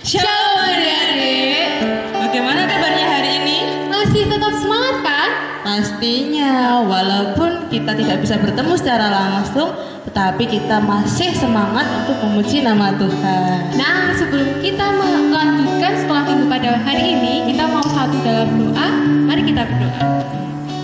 Shalom adik-adik. Bagaimana kabarnya hari ini? Masih tetap semangat kan? Pastinya, walaupun kita tidak bisa bertemu secara langsung, tetapi kita masih semangat untuk memuji nama Tuhan. Nah, sebelum kita melanjutkan sekolah minggu pada hari ini, kita mau satu dalam doa. Mari kita berdoa.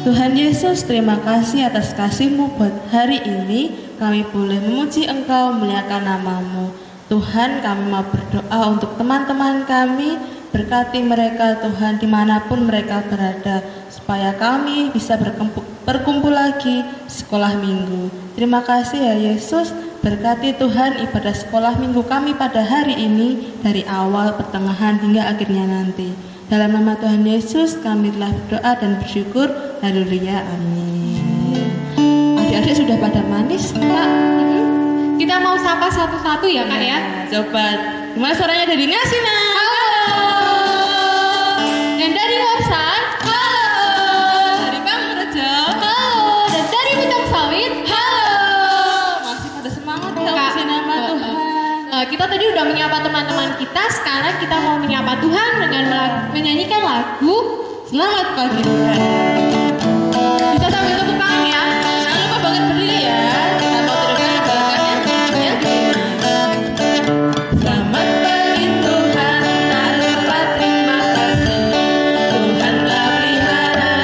Tuhan Yesus, terima kasih atas kasih-Mu buat hari ini. Kami boleh memuji Engkau, memuliakan nama-Mu. Tuhan, kami mau berdoa untuk teman-teman kami. Berkati mereka Tuhan dimanapun mereka berada, supaya kami bisa berkumpul lagi sekolah minggu. Terima kasih ya Yesus. Berkati Tuhan ibadah sekolah minggu kami pada hari ini, dari awal, pertengahan hingga akhirnya nanti. Dalam nama Tuhan Yesus kami telah berdoa dan bersyukur. Haleluya, amin. Adik-adik sudah pada manis, Kak? Kita mau sapa satu-satu ya Kak ya. Coba, gimana suaranya dari Ngasina? Halo. Dan dari Warsan. Halo. Dari Pangrejo. Halo. Dan dari Bintang Sawit. Halo. Masih pada semangat ya Kak, uji nama Tuhan. Kita tadi udah menyapa teman-teman kita. Sekarang kita mau menyapa Tuhan dengan menyanyikan lagu Selamat pagi Tuhan. Bisa sambil tepuk tangan ya. Jangan lupa banget berdiri ya. Kita mau teruskan berkatnya. Ya. Selamat pagi Tuhan, tak lupa terima kasih. Tuhan telah pelihara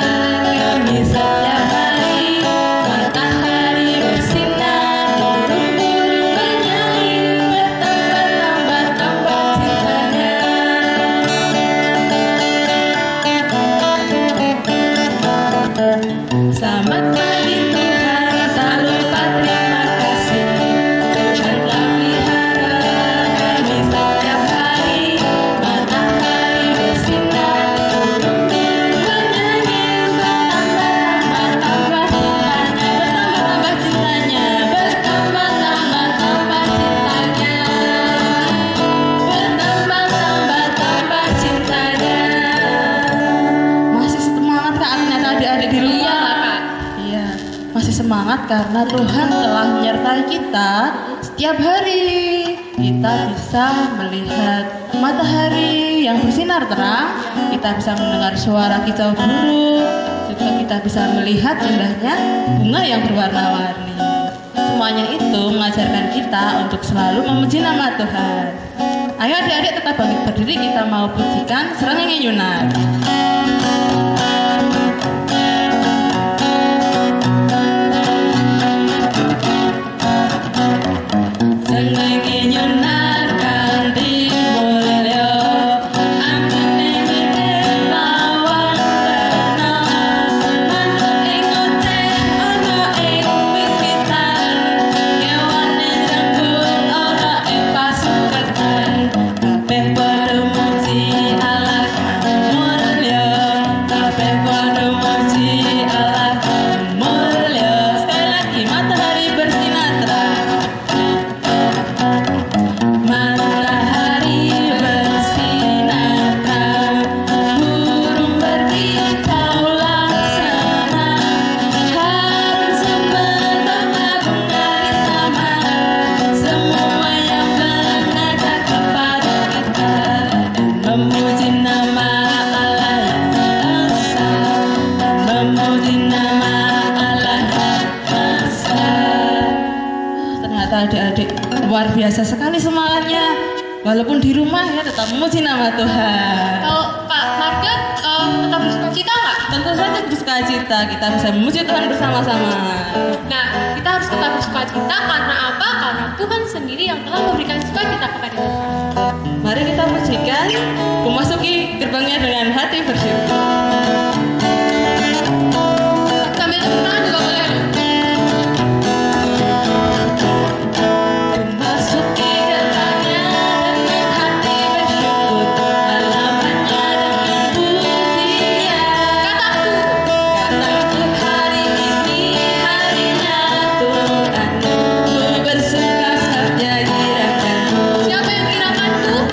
kami setiap hari. Matahari bersinar, burung-burung bernyanyi, bertambah-tambah cintanya. Selamat pagi Tuhan, tak lupa terima kasih. Tuhan telah pelihara kami setiap hari. Matahari bersinar, burung-burung bernyanyi, bertambah-tambah cintanya, bertambah-tambah cintanya, bertambah-tambah cintanya. Masih semangat Kak Aminata, adik-adik di rumah. Iya, masih semangat karena Tuhan telah menyertai kita setiap hari. Kita bisa melihat matahari yang bersinar terang, kita bisa mendengar suara kicau burung, juga kita bisa melihat indahnya bunga yang berwarna-warni. Semuanya itu mengajarkan kita untuk selalu memuji nama Tuhan. Ayo adik-adik tetap bangkit berdiri, kita mau pujikan Serangenge Yunan. Senenge nyunar kanthi mulya, ambune mikir lawan rena. Manuk ing oceh ana ing wit-witan, kewane janggut ana ing pasuketan. Kabeh padha muji Allah kang mulya, kabeh padha muji Allah kang mulya. Sekali lagi, matahari bersinar terang. Matahari bersinar terang, burung berkicau laksana, harum semerbak bunga di taman. Semua yang mengajak kepada kita dan memuji nama Allah yang esa, dan memuji nama Allah yang esa. Ternyata adik-adik luar biasa sekali semangatnya. Walaupun di rumah ya tetap memuji nama Tuhan. Kalau Kak Marga tetap bersuka cita nggak? Tentu saja bersuka cita, kita bisa memuji Tuhan bersama-sama. Nah, kita harus tetap bersuka cita karena apa? Karena Tuhan sendiri yang telah memberikan sukacita kepada kita. Mari kita pujikan, memasuki gerbangnya dengan hati bersyukur. Sambil tepuk tangan juga boleh. Memasuki gerbangnya dengan hati bersyukur, halamannya dengan pujian. Kataku hari ini harinya Tuhan, ku bersuka saja girakanmu. Siapa yang girakan Tuhan?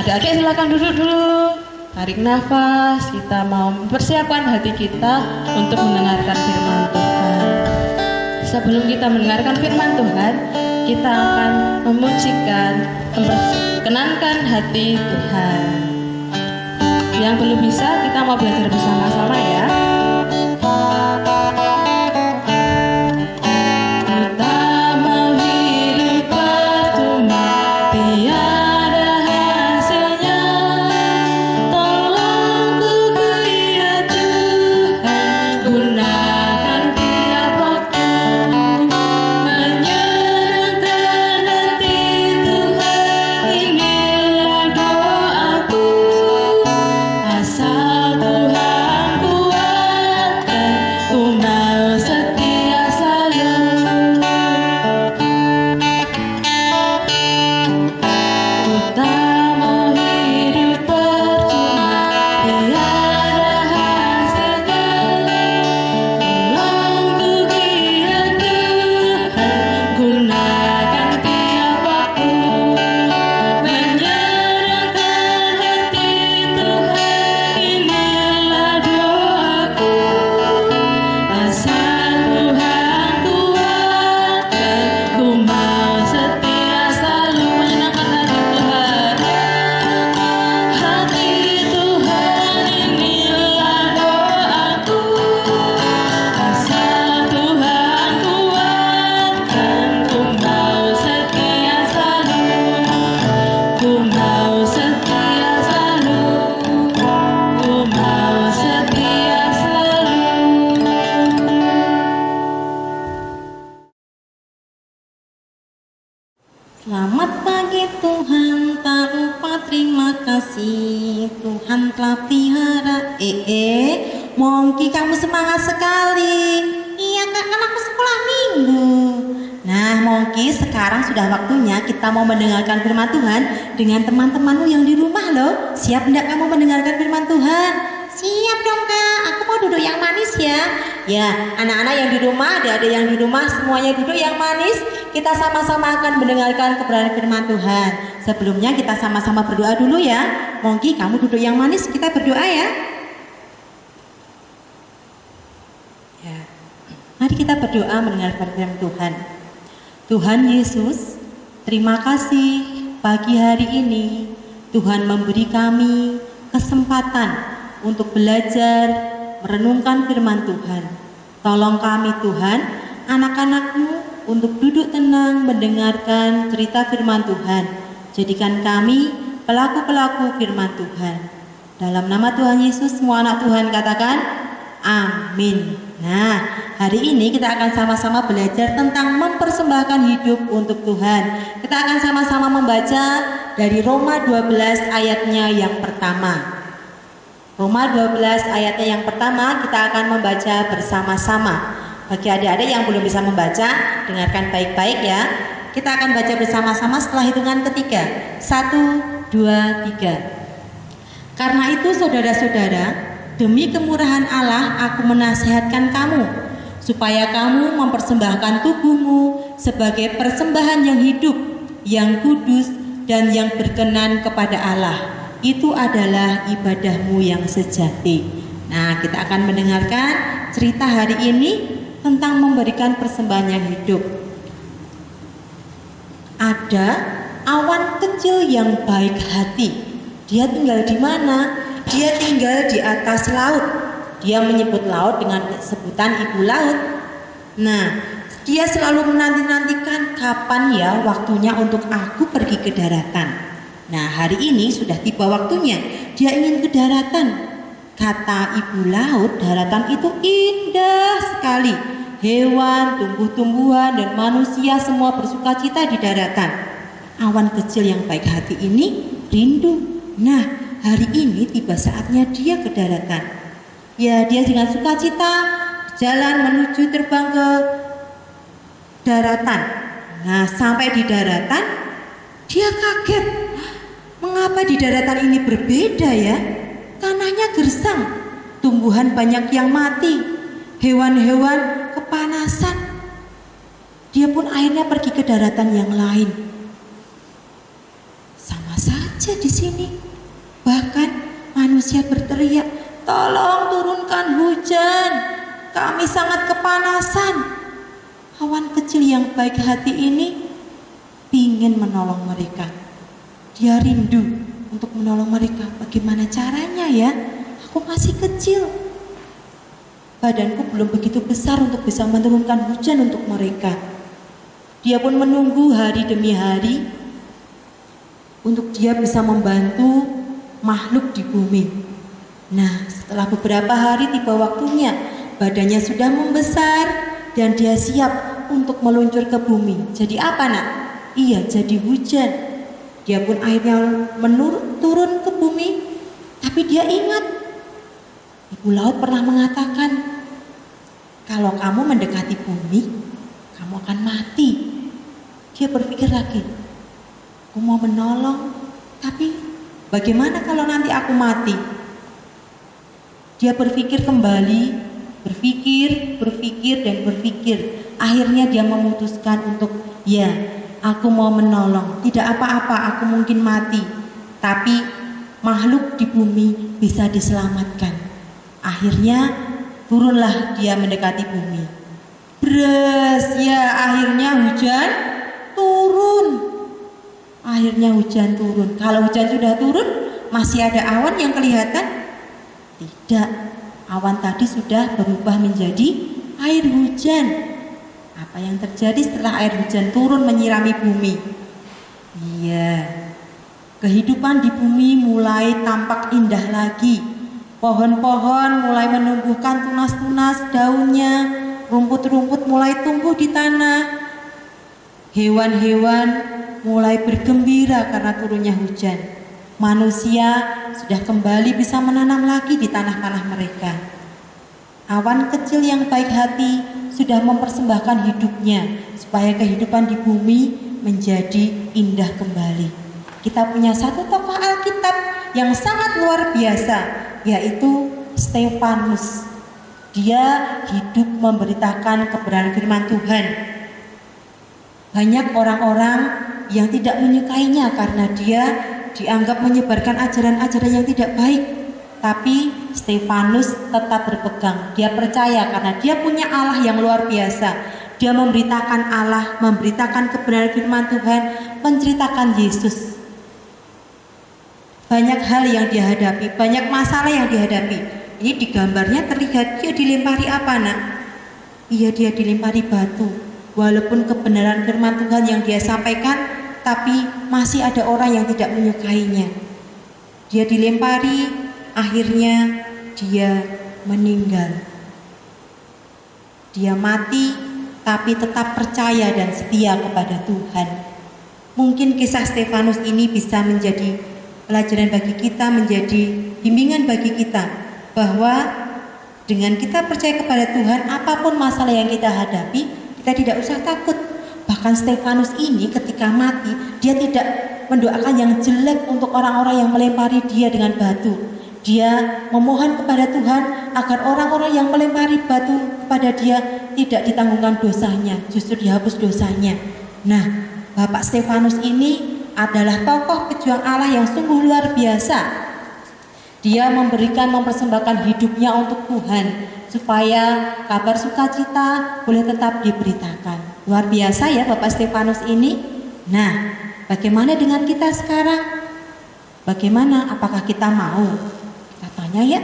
Adik-adik silakan duduk dulu. Tarik nafas, kita mau mempersiapkan hati kita untuk mendengarkan firman Tuhan. Sebelum kita mendengarkan firman Tuhan, kita akan memujikan, memperkenankan hati Tuhan. Yang belum bisa, kita mau belajar bersama-sama ya. Selamat pagi Tuhan, tak lupa terima kasih Tuhan telah pelihara. Mongki kamu semangat sekali. Iya kak, kan aku sekolah minggu. Nah Mongki, sekarang sudah waktunya kita mau mendengarkan firman Tuhan dengan teman-temanmu yang di rumah loh. Siap enggak kamu mendengarkan firman Tuhan? Siap dong kak, aku mau duduk yang manis ya. Ya, anak-anak yang di rumah, adik-adik yang di rumah, semuanya duduk yang manis. Kita sama-sama akan mendengarkan kebenaran firman Tuhan. Sebelumnya kita sama-sama berdoa dulu ya. Mongki kamu duduk yang manis, kita berdoa ya. Mari kita berdoa mendengarkan firman Tuhan. Tuhan Yesus, terima kasih pagi hari ini Tuhan memberi kami kesempatan untuk belajar merenungkan firman Tuhan. Tolong kami Tuhan, anak-anak-Mu untuk duduk tenang mendengarkan cerita firman Tuhan. Jadikan kami pelaku-pelaku firman Tuhan. Dalam nama Tuhan Yesus, semua anak Tuhan katakan amin. Nah, hari ini kita akan sama-sama belajar tentang mempersembahkan hidup untuk Tuhan. Kita akan sama-sama membaca dari Roma 12 ayatnya yang pertama. Roma 12 ayatnya yang pertama kita akan membaca bersama-sama. Bagi adik-adik yang belum bisa membaca, dengarkan baik-baik ya. Kita akan baca bersama-sama setelah hitungan ketiga. 1, 2, 3. Karena itu saudara-saudara, demi kemurahan Allah aku menasihatkan kamu, supaya kamu mempersembahkan tubuhmu sebagai persembahan yang hidup, yang kudus, dan yang berkenan kepada Allah. Itu adalah ibadahmu yang sejati. Nah, kita akan mendengarkan cerita hari ini tentang memberikan persembahan yang hidup. Ada awan kecil yang baik hati. Dia tinggal di mana? Dia tinggal di atas laut. Dia menyebut laut dengan sebutan ibu laut. Nah, dia selalu menanti-nantikan kapan ya waktunya untuk aku pergi ke daratan. Nah, hari ini sudah tiba waktunya. Dia ingin ke daratan. Kata ibu laut, daratan itu indah sekali. Hewan, tumbuh-tumbuhan, dan manusia semua bersukacita di daratan. Awan kecil yang baik hati ini rindu. Nah, hari ini tiba saatnya dia ke daratan. Ya, dia dengan sukacita jalan menuju terbang ke daratan. Nah, sampai di daratan, dia kaget. Mengapa di daratan ini berbeda ya? Tanahnya gersang, tumbuhan banyak yang mati, hewan-hewan kepanasan. Dia pun akhirnya pergi ke daratan yang lain. Sama saja aja di sini. Bahkan manusia berteriak, tolong turunkan hujan, kami sangat kepanasan. Awan kecil yang baik hati ini ingin menolong mereka. Dia rindu untuk menolong mereka. Bagaimana caranya ya? Aku masih kecil, badanku belum begitu besar untuk bisa menurunkan hujan untuk mereka. Dia pun menunggu hari demi hari untuk dia bisa membantu makhluk di bumi. Nah, setelah beberapa hari tiba waktunya, badannya sudah membesar dan dia siap untuk meluncur ke bumi. Jadi apa nak? Iya, jadi hujan. Dia pun akhirnya turun ke bumi. Tapi dia ingat, Ibu Laut pernah mengatakan, kalau kamu mendekati bumi, kamu akan mati. Dia berpikir lagi, aku mau menolong, tapi bagaimana kalau nanti aku mati? Dia berpikir kembali, berpikir dan berpikir. Akhirnya dia memutuskan untuk, ya, aku mau menolong. Tidak apa-apa, aku mungkin mati, tapi makhluk di bumi bisa diselamatkan. Akhirnya turunlah dia mendekati bumi. Bres, ya akhirnya hujan turun. Akhirnya hujan turun. Kalau hujan sudah turun, masih ada awan yang kelihatan? Tidak. Awan tadi sudah berubah menjadi air hujan. Apa yang terjadi setelah air hujan turun menyirami bumi? Iya, kehidupan di bumi mulai tampak indah lagi. Pohon-pohon mulai menumbuhkan tunas-tunas daunnya, rumput-rumput mulai tumbuh di tanah. Hewan-hewan mulai bergembira karena turunnya hujan. Manusia sudah kembali bisa menanam lagi di tanah-tanah mereka. Awan kecil yang baik hati sudah mempersembahkan hidupnya supaya kehidupan di bumi menjadi indah kembali. Kita punya satu tokoh Alkitab yang sangat luar biasa, yaitu Stefanus. Dia hidup memberitakan kebenaran firman Tuhan. Banyak orang-orang yang tidak menyukainya karena dia dianggap menyebarkan ajaran-ajaran yang tidak baik. Tapi Stefanus tetap berpegang. Dia percaya karena dia punya Allah yang luar biasa. Dia memberitakan Allah, memberitakan kebenaran firman Tuhan, menceritakan Yesus. Banyak hal yang dihadapi, banyak masalah yang dihadapi. Ini di gambarnya terlihat dia dilempari apa nak? Iya, dia dilempari batu. Walaupun kebenaran firman Tuhan yang dia sampaikan, tapi masih ada orang yang tidak menyukainya. Dia dilempari, akhirnya dia meninggal. Dia mati, tapi tetap percaya dan setia kepada Tuhan. Mungkin kisah Stefanus ini bisa menjadi pelajaran bagi kita, menjadi bimbingan bagi kita, bahwa dengan kita percaya kepada Tuhan, apapun masalah yang kita hadapi, kita tidak usah takut. Bahkan Stefanus ini ketika mati, dia tidak mendoakan yang jelek untuk orang-orang yang melempari dia dengan batu. Dia memohon kepada Tuhan agar orang-orang yang melempari batu kepada dia tidak ditanggungkan dosanya, justru dihapus dosanya. Nah, Bapak Stefanus ini adalah tokoh pejuang Allah yang sungguh luar biasa. Dia mempersembahkan hidupnya untuk Tuhan supaya kabar sukacita boleh tetap diberitakan. Luar biasa ya Bapak Stefanus ini. Nah, bagaimana dengan kita sekarang? Bagaimana? Apakah kita mau? Kita tanya ya,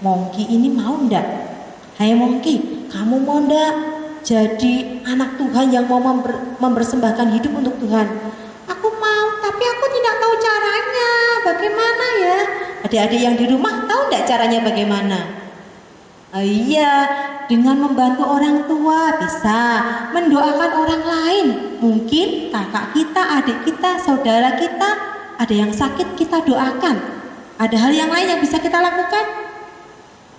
Mongki ini mau ndak? Hai Mongki, kamu mau ndak jadi anak Tuhan yang mau mempersembahkan hidup untuk Tuhan? Aku mau, tapi aku tidak tahu caranya. Bagaimana ya? Adik-adik yang di rumah tahu ndak caranya bagaimana? Iya, dengan membantu orang tua bisa, mendoakan orang lain. Mungkin kakak kita, adik kita, saudara kita, ada yang sakit kita doakan. Ada hal yang lain yang bisa kita lakukan?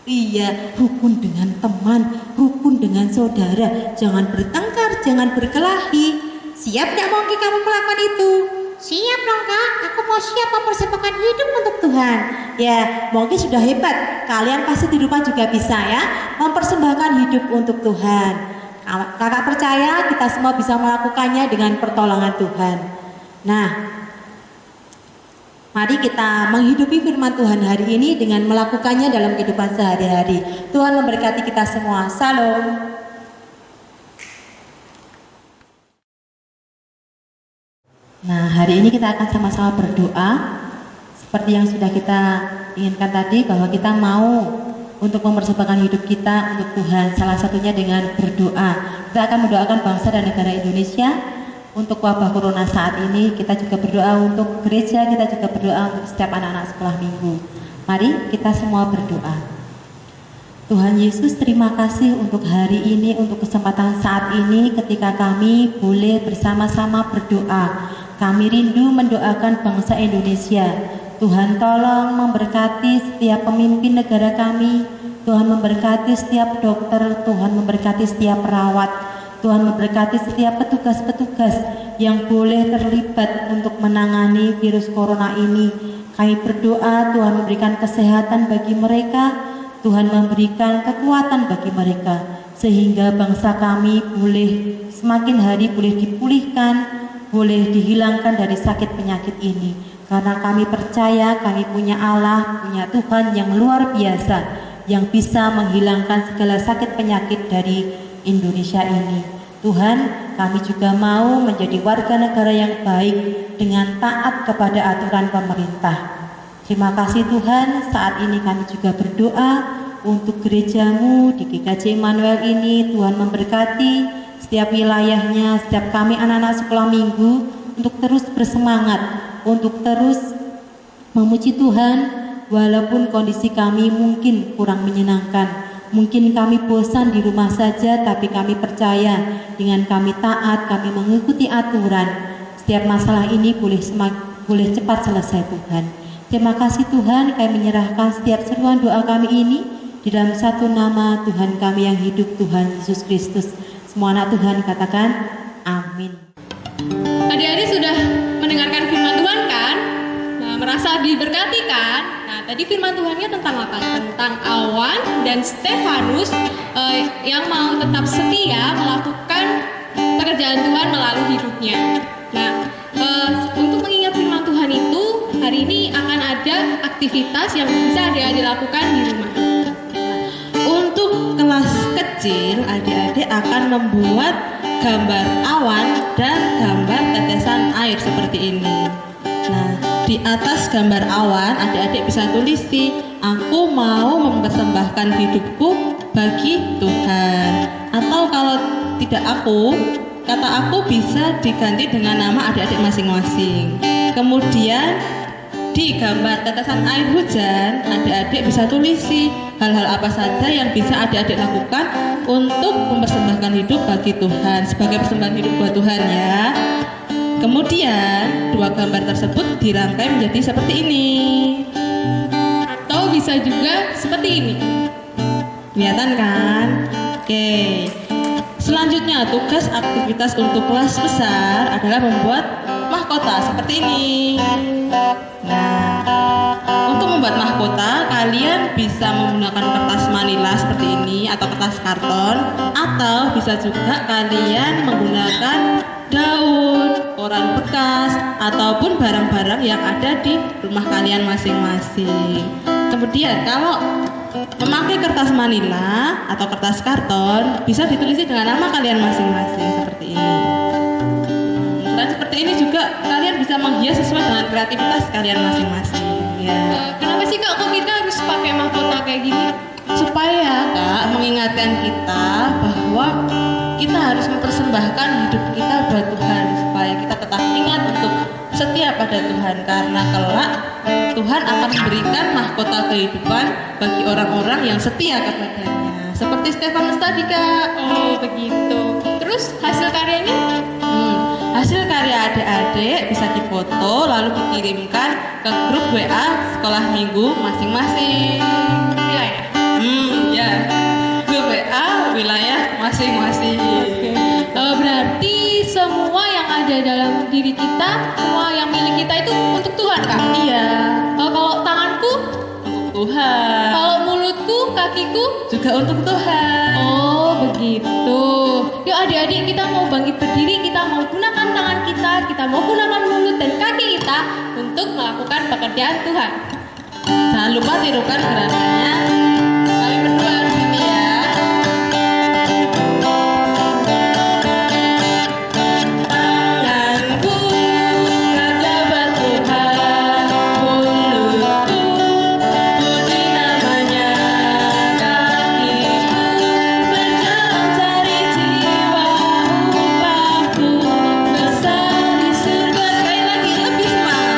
Iya, rukun dengan teman, rukun dengan saudara. Jangan bertengkar, jangan berkelahi. Siap nggak Mongki kamu melakukan itu? Siap dong kak, aku mau siap mempersembahkan hidup untuk Tuhan. Ya, Mongki sudah hebat. Kalian pasti di rumah juga bisa ya, mempersembahkan hidup untuk Tuhan. Kakak percaya kita semua bisa melakukannya dengan pertolongan Tuhan. Nah, Mari kita menghidupi firman Tuhan hari ini dengan melakukannya dalam kehidupan sehari-hari. Tuhan memberkati kita semua. Salam. Nah, hari ini kita akan sama-sama berdoa seperti yang sudah kita inginkan tadi, bahwa kita mau untuk mempersembahkan hidup kita untuk Tuhan. Salah satunya dengan berdoa. Kita akan mendoakan bangsa dan negara Indonesia untuk wabah corona saat ini. Kita juga berdoa untuk gereja, kita juga berdoa untuk setiap anak-anak sekolah minggu. Mari kita semua berdoa. Tuhan Yesus, terima kasih untuk hari ini, untuk kesempatan saat ini ketika kami boleh bersama-sama berdoa. Kami rindu mendoakan bangsa Indonesia. Tuhan tolong memberkati setiap pemimpin negara kami. Tuhan memberkati setiap dokter, Tuhan memberkati setiap perawat. Tuhan memberkati setiap petugas-petugas yang boleh terlibat untuk menangani virus corona ini. Kami berdoa Tuhan memberikan kesehatan bagi mereka, Tuhan memberikan kekuatan bagi mereka, sehingga bangsa kami boleh semakin hari boleh dipulihkan, boleh dihilangkan dari sakit penyakit ini. Karena kami percaya kami punya Allah, punya Tuhan yang luar biasa, yang bisa menghilangkan segala sakit penyakit dari Indonesia ini. Tuhan, kami juga mau menjadi warga negara yang baik dengan taat kepada aturan pemerintah. Terima kasih Tuhan, saat ini kami juga berdoa untuk gerejamu di GKJ Immanuel ini. Tuhan memberkati setiap wilayahnya, setiap kami anak-anak sekolah minggu untuk terus bersemangat, untuk terus memuji Tuhan walaupun kondisi kami mungkin kurang menyenangkan. Mungkin kami bosan di rumah saja, tapi kami percaya dengan kami taat, kami mengikuti aturan, setiap masalah ini boleh cepat selesai Tuhan. Terima kasih Tuhan, kami menyerahkan setiap seruan doa kami ini di dalam satu nama Tuhan kami yang hidup, Tuhan Yesus Kristus. Semua anak Tuhan katakan amin. Adik-adik sudah mendengarkan firman Tuhan kan? Nah, merasa diberkati kan? Nah, tadi firman Tuhannya tentang apa? Tentang Awan dan Stefanus yang mau tetap setia melakukan pekerjaan Tuhan melalui hidupnya. Nah, untuk mengingat firman Tuhan itu, hari ini akan ada aktivitas yang bisa adik-adik lakukan di rumah. Untuk kelas kecil, adik-adik akan membuat gambar awan dan gambar tetesan air seperti ini. Nah, di atas gambar awan, adik-adik bisa tulisi, aku mau mempersembahkan hidupku bagi Tuhan. Atau kalau tidak kata aku bisa diganti dengan nama adik-adik masing-masing. Kemudian di gambar tetesan air hujan, adik-adik bisa tulisi hal-hal apa saja yang bisa adik-adik lakukan untuk mempersembahkan hidup bagi Tuhan, sebagai persembahan hidup buat Tuhan ya. Kemudian dua gambar tersebut dirangkai menjadi seperti ini. Atau bisa juga seperti ini. Kelihatan kan? Oke. Selanjutnya tugas aktivitas untuk kelas besar adalah membuat mahkota seperti ini. Nah, untuk membuat mahkota kalian bisa menggunakan kertas manila seperti ini atau kertas karton, atau bisa juga kalian menggunakan daun, koran bekas, ataupun barang-barang yang ada di rumah kalian masing-masing. Kemudian kalau memakai kertas manila atau kertas karton, bisa ditulisi dengan nama kalian masing-masing seperti ini. Dan seperti ini juga kalian bisa menghias sesuai dengan kreativitas kalian masing-masing ya. Kenapa sih Kak, kok kita harus pakai mahkota kayak gini? Supaya Kak mengingatkan kita bahwa kita harus mempersembahkan hidup kita buat Tuhan, supaya kita tetap ingat untuk setia pada Tuhan, karena kelak Tuhan akan memberikan mahkota kehidupan bagi orang-orang yang setia kepadanya. Seperti Stefanus tadi Kak. Oh begitu. Terus hasil karyanya? Hasil karya adik-adik bisa difoto lalu dikirimkan ke grup WA sekolah minggu masing-masing. Wilayah. Ya. Grup WA wilayah masing-masing. Berarti semua yang ada dalam diri kita, semua yang milik kita itu untuk Tuhan Kak? Iya. Kalau tanganku? Untuk Tuhan. Kalau mulutku, kakiku? Juga untuk Tuhan. Oh begitu. Yuk adik-adik, kita mau bangkit berdiri, kita mau gunakan tangan kita mau gunakan mulut dan kaki kita untuk melakukan pekerjaan Tuhan. Jangan lupa tirukan gerakannya. Kami berdua di sini ya. Tanganku terjabat Tuhan, mulutku puji namanya, kakiku mencari jiwa upahku besar di surga. Sekali lagi lebih semangat.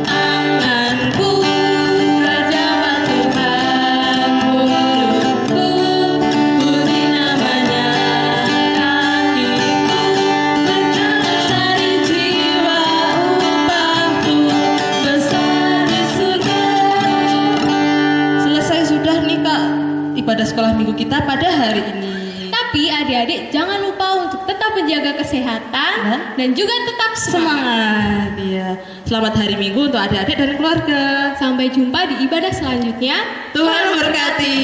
Tanganku terjabat Tuhan, mulutku puji namanya, kakiku mencari jiwa upahku besar di surga. Selesai sudah nih Kak ibadah sekolah minggu kita pada hari ini. Tapi adik-adik jangan lupa untuk tetap menjaga kesehatan dan juga tetap semangat. Semangat ya. Selamat hari Minggu untuk adik-adik dan keluarga. Sampai jumpa di ibadah selanjutnya. Tuhan memberkati.